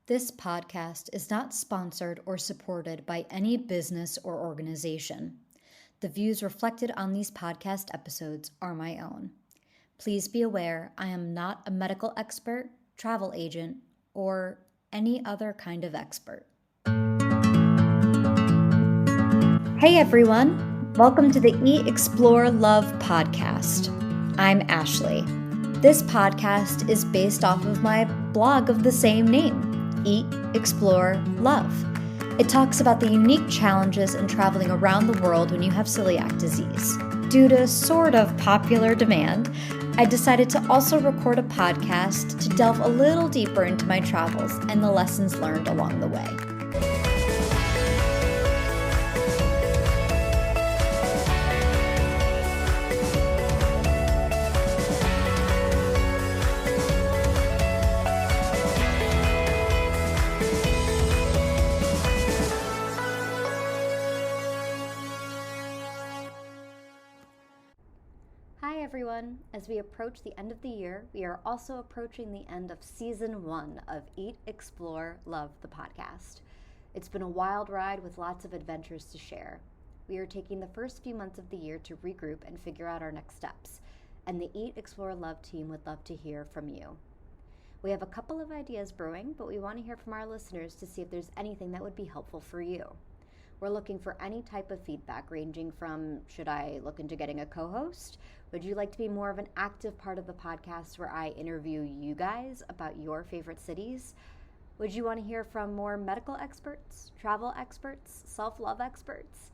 This podcast is not sponsored or supported by any business or organization. The views reflected on these podcast episodes are my own. Please be aware I am not a medical expert, travel agent, or any other kind of expert. Hey everyone, welcome to the Eat, Explore, Love podcast. I'm Ashley. This podcast is based off of my blog of the same name, Eat, Explore, Love. It talks about the unique challenges in traveling around the world when you have celiac disease. Due to sort of popular demand, I decided to also record a podcast to delve a little deeper into my travels and the lessons learned along the way. Hi everyone! As we approach the end of the year, we are also approaching the end of Season 1 of Eat, Explore, Love, the podcast. It's been a wild ride with lots of adventures to share. We are taking the first few months of the year to regroup and figure out our next steps, and the Eat, Explore, Love team would love to hear from you. We have a couple of ideas brewing, but we want to hear from our listeners to see if there's anything that would be helpful for you. We're looking for any type of feedback, ranging from, should I look into getting a co-host? Would you like to be more of an active part of the podcast where I interview you guys about your favorite cities? Would you want to hear from more medical experts, travel experts, self-love experts?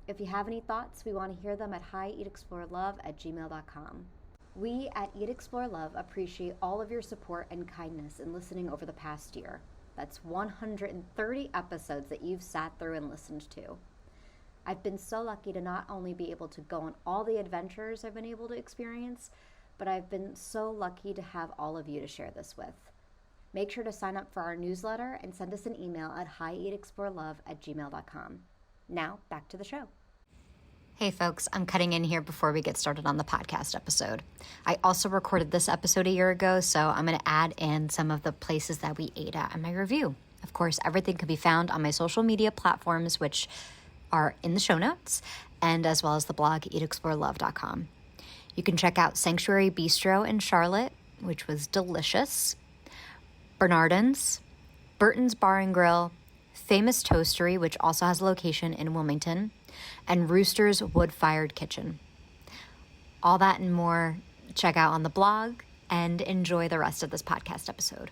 If you have any thoughts, we want to hear them at hieatexplorelove@gmail.com. We at Eat, Explore, Love appreciate all of your support and kindness in listening over the past year. That's 130 episodes that you've sat through and listened to. I've been so lucky to not only be able to go on all the adventures I've been able to experience, but I've been so lucky to have all of you to share this with. Make sure to sign up for our newsletter and send us an email at hieatexplorelove@gmail.com. Now, back to the show. Hey folks, I'm cutting in here before we get started on the podcast episode. I also recorded this episode a year ago, so I'm going to add in some of the places that we ate at in my review. Of course, everything can be found on my social media platforms, which are in the show notes, and as well as the blog, hieatexplorelove.com. You can check out Sanctuary Bistro in Charlotte, which was delicious, Bernardin's, Burton's Bar and Grill, Famous Toastery, which also has a location in Wilmington, and Rooster's Wood-Fired Kitchen. All that and more, check out on the blog, and enjoy the rest of this podcast episode.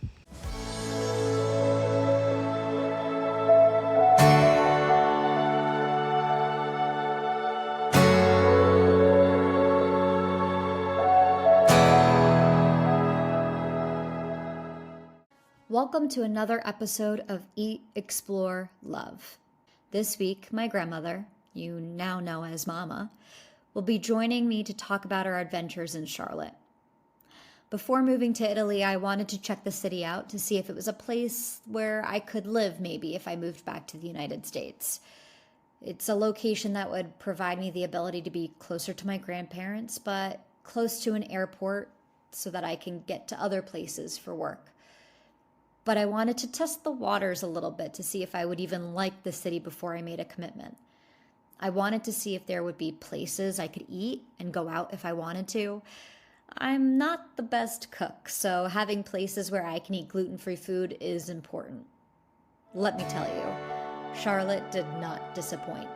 Welcome to another episode of Eat, Explore, Love. This week, my grandmother, you now know as Mama, will be joining me to talk about our adventures in Charlotte. Before moving to Italy, I wanted to check the city out to see if it was a place where I could live maybe if I moved back to the United States. It's a location that would provide me the ability to be closer to my grandparents, but close to an airport so that I can get to other places for work. But I wanted to test the waters a little bit to see if I would even like the city before I made a commitment. I wanted to see if there would be places I could eat and go out if I wanted to. I'm not the best cook, so having places where I can eat gluten-free food is important. Let me tell you, Charlotte did not disappoint.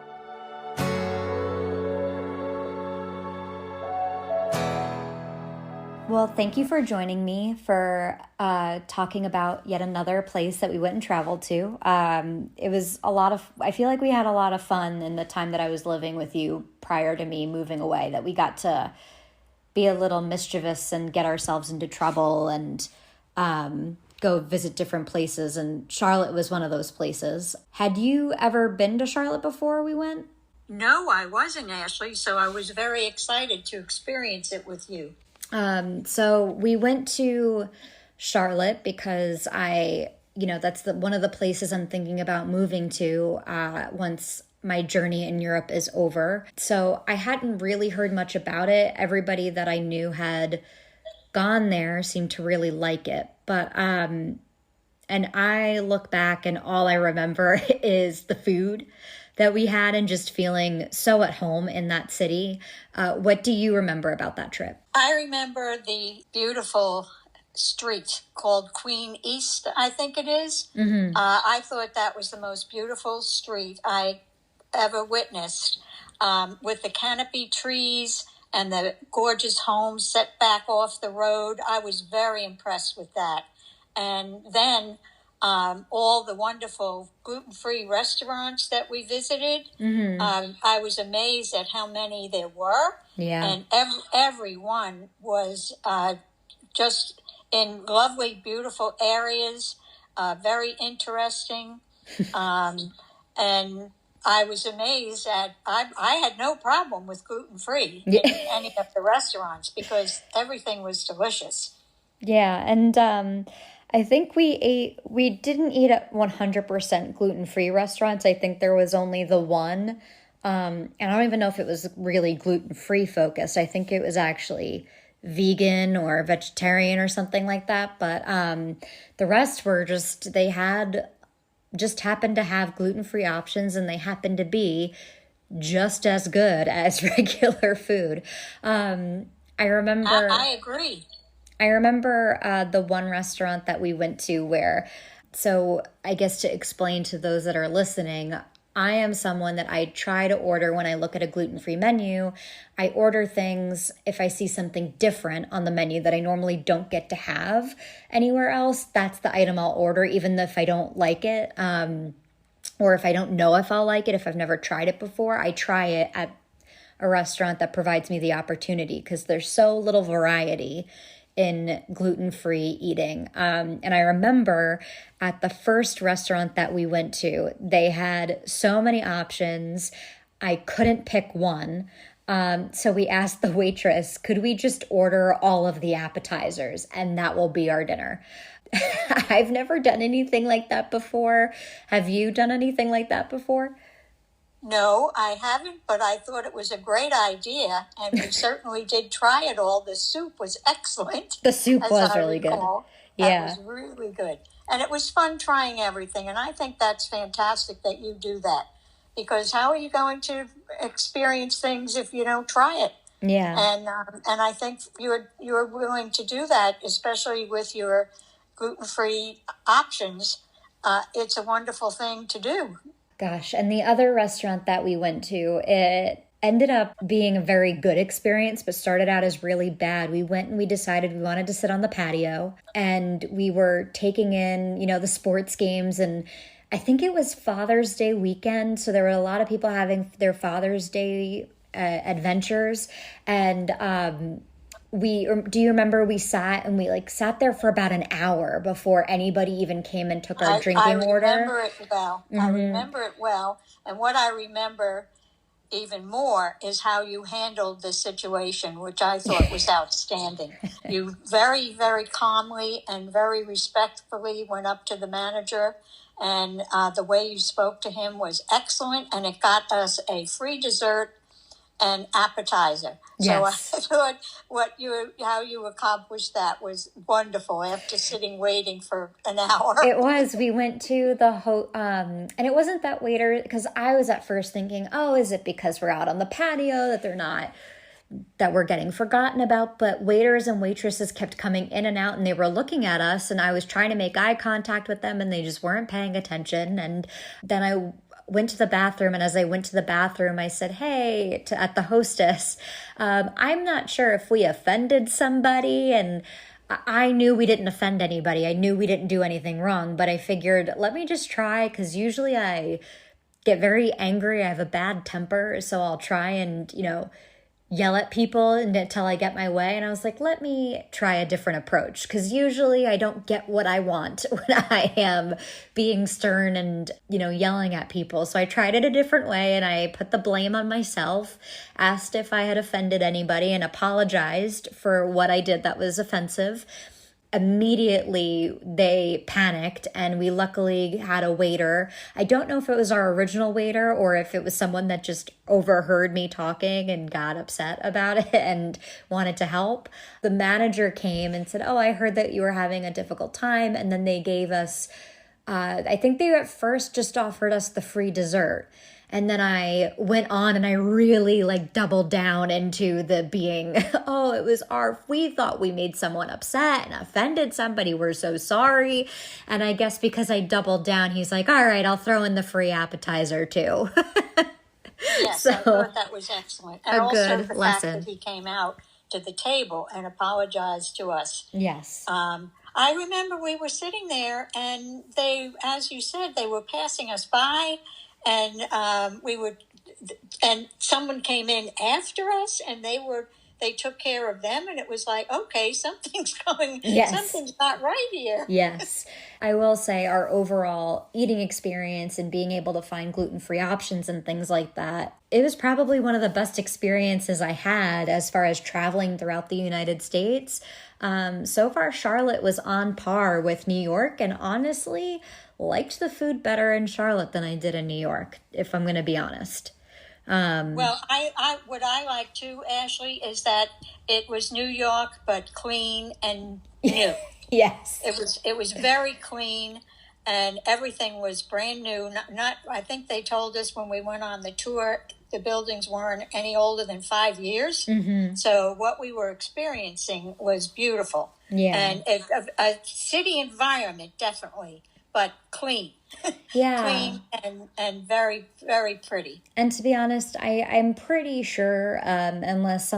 Well, thank you for joining me for talking about yet another place that we went and traveled to. It was I feel like we had a lot of fun in the time that I was living with you prior to me moving away, that we got to be a little mischievous and get ourselves into trouble and go visit different places. And Charlotte was one of those places. Had you ever been to Charlotte before we went? No, I wasn't, Ashley, so I was very excited to experience it with you. So we went to Charlotte because that's one of the places I'm thinking about moving to once my journey in Europe is over. So I hadn't really heard much about it. Everybody that I knew had gone there seemed to really like it. But And I look back and all I remember is the food that we had and just feeling so at home in that city. What do you remember about that trip? I remember the beautiful street called Queen East, I think it is. Mm-hmm. I thought that was the most beautiful street I ever witnessed, with the canopy trees and the gorgeous homes set back off the road. I was very impressed with that. And then all the wonderful gluten-free restaurants that we visited. Mm-hmm. I was amazed at how many there were. Yeah. And every one was just in lovely, beautiful areas, very interesting. And I was amazed at, I had no problem with gluten-free in any of the restaurants because everything was delicious. Yeah, and I think we didn't eat at 100% gluten-free restaurants. I think there was only the one, and I don't even know if it was really gluten-free focused. I think it was actually vegan or vegetarian or something like that. But the rest were just, happened to have gluten-free options, and they happened to be just as good as regular food. I remember... I agree. I remember the one restaurant that we went to where, so I guess to explain to those that are listening, I am someone that I try to order when I look at a gluten-free menu. I order things if I see something different on the menu that I normally don't get to have anywhere else. That's the item I'll order, even if I don't like it, or if I don't know if I'll like it, if I've never tried it before. I try it at a restaurant that provides me the opportunity because there's so little variety in gluten-free eating. And I remember at the first restaurant that we went to, they had so many options. I couldn't pick one. So we asked the waitress, could we just order all of the appetizers and that will be our dinner? I've never done anything like that before. Have you done anything like that before? No, I haven't, but I thought it was a great idea, and we certainly did try it all. The soup was excellent. The soup was really good. Yeah. That was really good. And it was fun trying everything, and I think that's fantastic that you do that, because how are you going to experience things if you don't try it? Yeah. And I think you're willing to do that, especially with your gluten-free options. It's a wonderful thing to do. Gosh, and the other restaurant that we went to, it ended up being a very good experience, but started out as really bad. We went and we decided we wanted to sit on the patio, and we were taking in, the sports games, and I think it was Father's Day weekend, so there were a lot of people having their Father's Day adventures, and do you remember we sat there for about an hour before anybody even came and took our drinking order? I remember it well. Mm-hmm. I remember it well. And what I remember even more is how you handled the situation, which I thought was outstanding. You very, very calmly and very respectfully went up to the manager, and the way you spoke to him was excellent, and it got us a free dessert and appetizer. Yes. So I thought how you accomplished that was wonderful after sitting waiting for an hour. It was. We went to the and it wasn't that waiter, because I was at first thinking, oh, is it because we're out on the patio that we're getting forgotten about? But waiters and waitresses kept coming in and out, and they were looking at us, and I was trying to make eye contact with them, and they just weren't paying attention. And then I went to the bathroom, and as I went to the bathroom, I said, hey, at the hostess, I'm not sure if we offended somebody, and I knew we didn't offend anybody. I knew we didn't do anything wrong, but I figured, let me just try, because usually I get very angry. I have a bad temper, so I'll try and, yell at people until I get my way. And I was like, let me try a different approach, because usually I don't get what I want when I am being stern and, yelling at people. So I tried it a different way, and I put the blame on myself, asked if I had offended anybody, and apologized for what I did that was offensive. immediately they panicked, and we luckily had a waiter. I don't know if it was our original waiter or if it was someone that just overheard me talking and got upset about it and wanted to help. The manager came and said, "Oh, I heard that you were having a difficult time." And then they gave us, I think they at first just offered us the free dessert. And then I went on and I really like doubled down into the being, "Oh, it was we thought we made someone upset and offended somebody. We're so sorry." And I guess because I doubled down, he's like, "All right, I'll throw in the free appetizer too." Yes, I thought that was excellent. And a also good the lesson. fact that he came out to the table and apologized to us. Yes. I remember we were sitting there and they, as you said, they were passing us by, and and someone came in after us, and they took care of them, and it was like, okay, something's not right here. Yes. I will say our overall eating experience and being able to find gluten-free options and things like that, it was probably one of the best experiences I had as far as traveling throughout the United States. So far, Charlotte was on par with New York, and honestly liked the food better in Charlotte than I did in New York, if I'm going to be honest. Well, what I like too, Ashley, is that it was New York, but clean and new. Yes. It was very clean, and everything was brand new. Not I think they told us when we went on the tour, the buildings weren't any older than 5 years. Mm-hmm. So what we were experiencing was beautiful. Yeah. And a city environment, definitely, but clean. Yeah. Clean and very, very pretty. And to be honest, I'm pretty sure, unless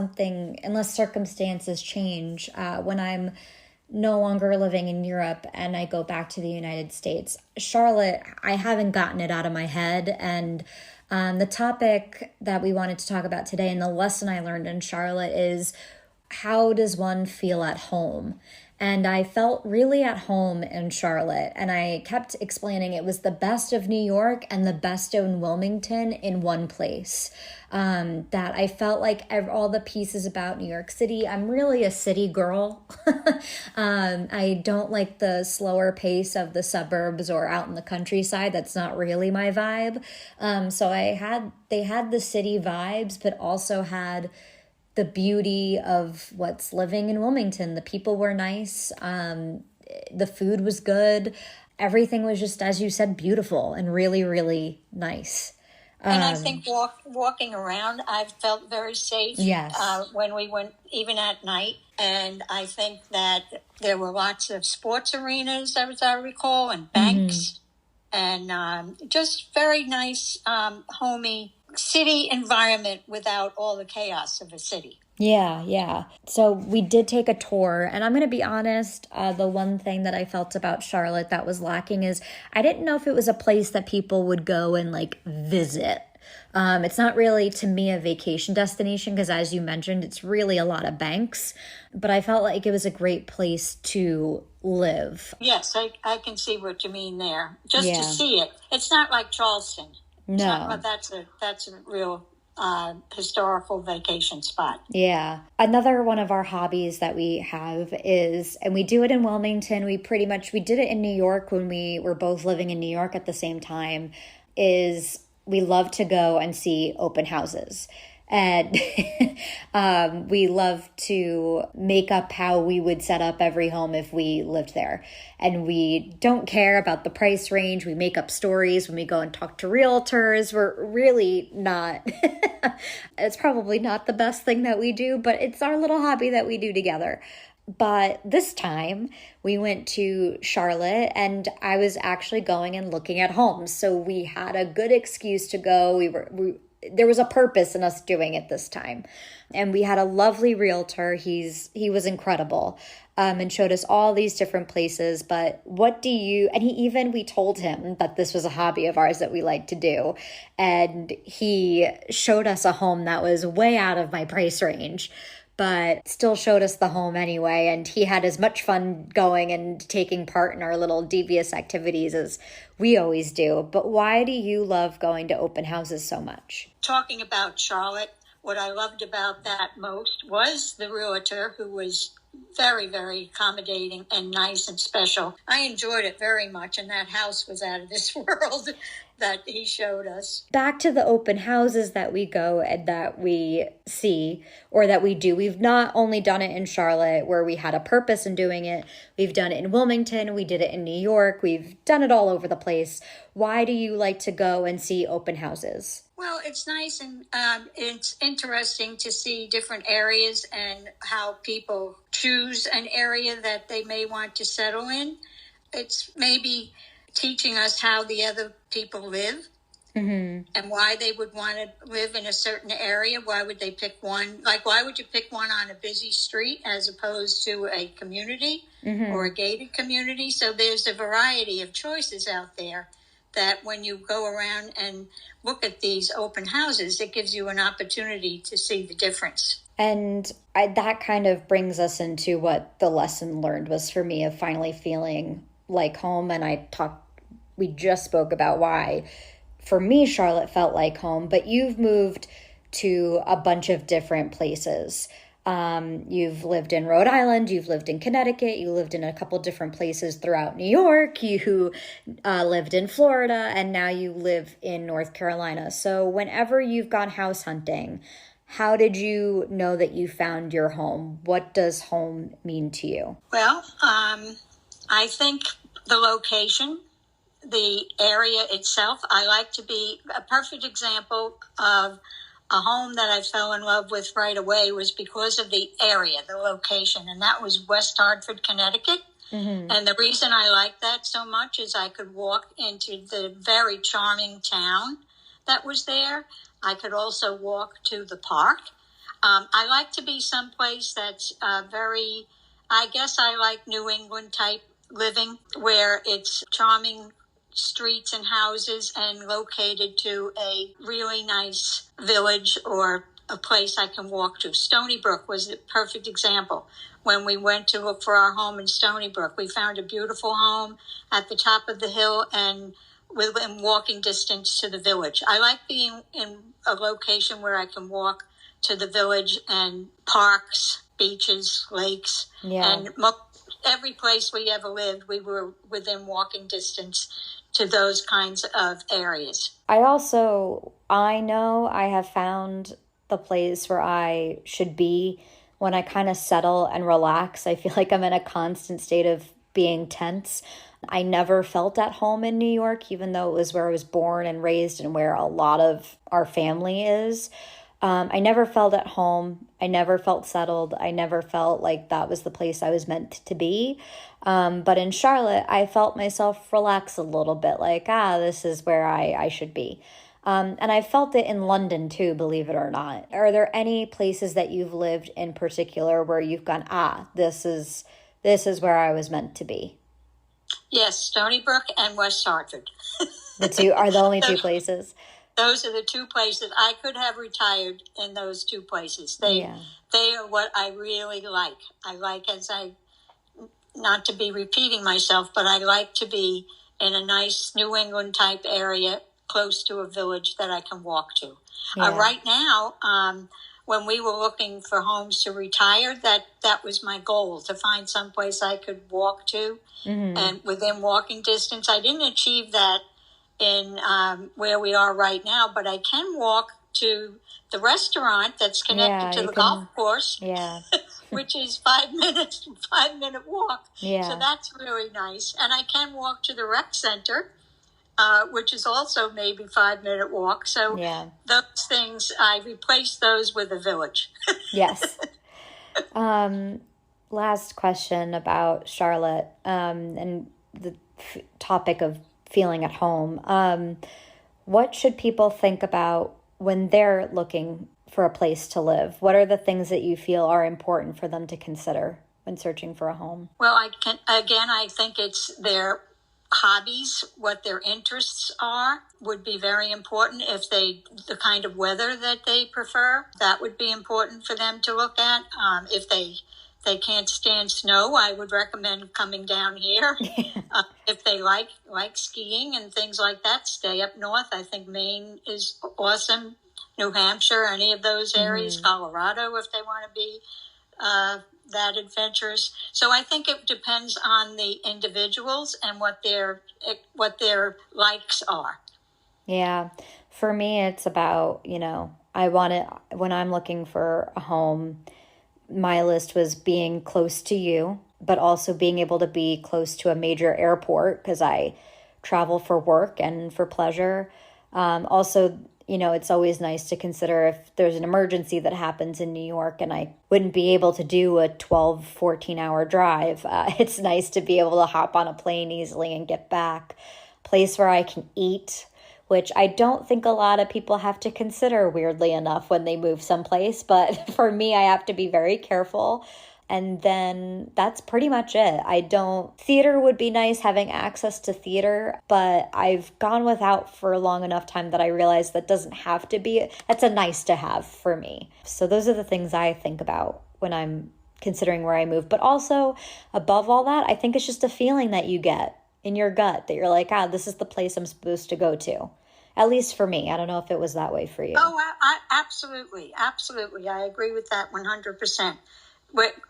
circumstances change, when I'm no longer living in Europe and I go back to the United States, Charlotte, I haven't gotten it out of my head. And the topic that we wanted to talk about today and the lesson I learned in Charlotte is, how does one feel at home? And I felt really at home in Charlotte. And I kept explaining it was the best of New York and the best of Wilmington in one place. That I felt like all the pieces about New York City, I'm really a city girl. I don't like the slower pace of the suburbs or out in the countryside. That's not really my vibe. So they had the city vibes, but also had the beauty of what's living in Wilmington. The people were nice. The food was good. Everything was just, as you said, beautiful and really, really nice. And I think walking around, I felt very safe. Yes. When we went, even at night. And I think that there were lots of sports arenas, as I recall, and banks. Mm-hmm. And just very nice, homey city environment without all the chaos of a city. Yeah. So we did take a tour, and I'm going to be honest, the one thing that I felt about Charlotte that was lacking is I didn't know if it was a place that people would go and like visit. It's not really, to me, a vacation destination because, as you mentioned, it's really a lot of banks, but I felt like it was a great place to live. Yes, I can see what you mean there. Just to see it. It's not like Charleston. No. But that's a real historical vacation spot. Yeah. Another one of our hobbies that we have is, and we do it in Wilmington, we did it in New York when we were both living in New York at the same time, is we love to go and see open houses. And we love to make up how we would set up every home if we lived there. And we don't care about the price range. We make up stories when we go and talk to realtors. We're really not, it's probably not the best thing that we do, but it's our little hobby that we do together. But this time we went to Charlotte and I was actually going and looking at homes. So we had a good excuse to go. There was a purpose in us doing it this time. And we had a lovely realtor. He was incredible, and showed us all these different places. But we told him that this was a hobby of ours that we like to do. And he showed us a home that was way out of my price range, but still showed us the home anyway. And he had as much fun going and taking part in our little devious activities as we always do. But why do you love going to open houses so much? Talking about Charlotte, what I loved about that most was the realtor who was very, very accommodating and nice and special. I enjoyed it very much, and that house was out of this world that he showed us. Back to the open houses that we go and that we see or that we do. We've not only done it in Charlotte where we had a purpose in doing it. We've done it in Wilmington. We did it in New York. We've done it all over the place. Why do you like to go and see open houses? Well, it's nice and it's interesting to see different areas and how people choose an area that they may want to settle in. It's maybe teaching us how the other people live and why they would want to live in a certain area. Why would they pick one? Like, why would you pick one on a busy street as opposed to a community or a gated community? So there's a variety of choices out there that when you go around and look at these open houses, it gives you an opportunity to see the difference. And that kind of brings us into what the lesson learned was for me of finally feeling like home. And we just spoke about why, for me, Charlotte felt like home, but you've moved to a bunch of different places. You've lived in Rhode Island, you've lived in Connecticut, you lived in a couple different places throughout New York, you lived in Florida, and now you live in North Carolina. So whenever you've gone house hunting, how did you know that you found your home? What does home mean to you? Well, I think the location, the area itself. I like to be a perfect example of a home that I fell in love with right away was because of the area, the location, and that was West Hartford, Connecticut. And the reason I liked that so much is I could walk into the very charming town that was there. I could also walk to the park. I like to be someplace that's I guess I like New England type living where it's charming streets and houses and located to a really nice village or a place I can walk to. Stony Brook was a perfect example. When we went to look for our home in Stony Brook, we found a beautiful home at the top of the hill and within walking distance to the village. I like being in a location where I can walk to the village and parks, beaches, lakes, and every place we ever lived, we were within walking distance to those kinds of areas. I know I have found the place where I should be when I kind of settle and relax. I feel like I'm in a constant state of being tense. I never felt at home in New York, even though it was where I was born and raised and where a lot of our family is. I never felt at home. I never felt settled. I never felt like that was the place I was meant to be. But in Charlotte, I felt myself relax a little bit, like, this is where I should be. And I felt it in London too, believe it or not. Are there any places that you've lived in particular where you've gone, this is where I was meant to be? Yes, Stony Brook and West Hartford. The two are the only two places. Those are the two places. I could have retired in those two places. They are what I really like. I like, not to be repeating myself, but I like to be in a nice New England type area close to a village that I can walk to. Right now, when we were looking for homes to retire, that was my goal, to find someplace I could walk to and within walking distance. I didn't achieve that in where we are right now, but I can walk to the restaurant that's connected to the golf course, which is 5-minute walk. So that's really nice. And I can walk to the rec center, which is also maybe 5-minute walk. So those things, I replaced those with a village. Yes. Last question about Charlotte and the topic of feeling at home. What should people think about when they're looking for a place to live? What are the things that you feel are important for them to consider when searching for a home? Well, I think it's their hobbies, what their interests are would be very important. If the kind of weather that they prefer, that would be important for them to look at. If they can't stand snow, I would recommend coming down here. If they like skiing and things like that, stay up north. I think Maine is awesome. New Hampshire, any of those areas, Colorado, if they want to be that adventurous. So I think it depends on the individuals and what their likes are. Yeah. For me, it's about, when I'm looking for a home, my list was being close to you, but also being able to be close to a major airport because I travel for work and for pleasure. Also, it's always nice to consider if there's an emergency that happens in New York and I wouldn't be able to do a 12, 14-hour drive. It's nice to be able to hop on a plane easily and get back. Place where I can eat, which I don't think a lot of people have to consider, weirdly enough, when they move someplace. But for me, I have to be very careful. And then that's pretty much it. Theater would be nice, having access to theater, but I've gone without for a long enough time that I realize that doesn't have to be, that's a nice to have for me. So those are the things I think about when I'm considering where I move. But also, above all that, I think it's just a feeling that you get in your gut that you're like, this is the place I'm supposed to go to. At least for me. I don't know if it was that way for you. Oh, absolutely. Absolutely. I agree with that 100%.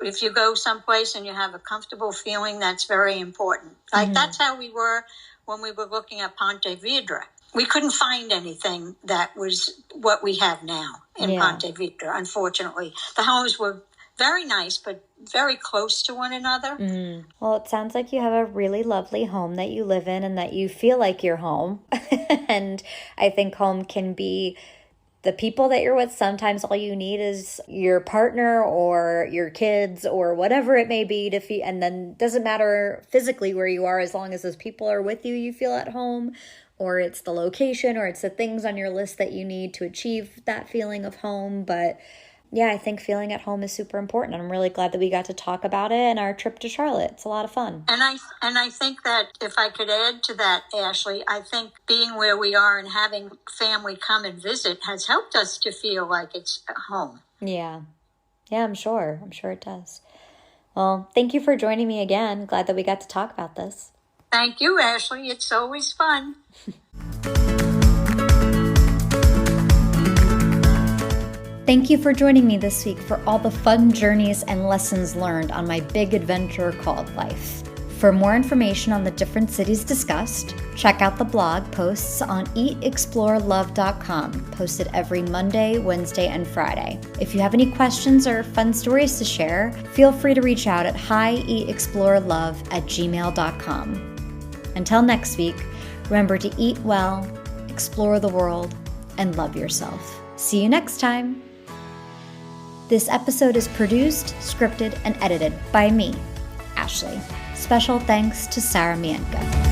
If you go someplace and you have a comfortable feeling, that's very important. Like that's how we were when we were looking at Ponte Vedra. We couldn't find anything that was what we have now in Ponte Vedra, unfortunately. The homes were very nice, but very close to one another. Well, it sounds like you have a really lovely home that you live in and that you feel like you're home. And I think home can be the people that you're with. Sometimes all you need is your partner or your kids or whatever it may be to feel, and then it doesn't matter physically where you are, as long as those people are with you, you feel at home, or it's the location, or it's the things on your list that you need to achieve that feeling of home. But yeah, I think feeling at home is super important. I'm really glad that we got to talk about it and our trip to Charlotte. It's a lot of fun. And I think that if I could add to that, Ashley, I think being where we are and having family come and visit has helped us to feel like it's at home. Yeah. Yeah, I'm sure. I'm sure it does. Well, thank you for joining me again. Glad that we got to talk about this. Thank you, Ashley. It's always fun. Thank you for joining me this week for all the fun journeys and lessons learned on my big adventure called life. For more information on the different cities discussed, check out the blog posts on hieatexplorelove.com, posted every Monday, Wednesday, and Friday. If you have any questions or fun stories to share, feel free to reach out at hieatexplorelove@gmail.com. Until next week, remember to eat well, explore the world, and love yourself. See you next time. This episode is produced, scripted, and edited by me, Ashley. Special thanks to Sarah Mientka.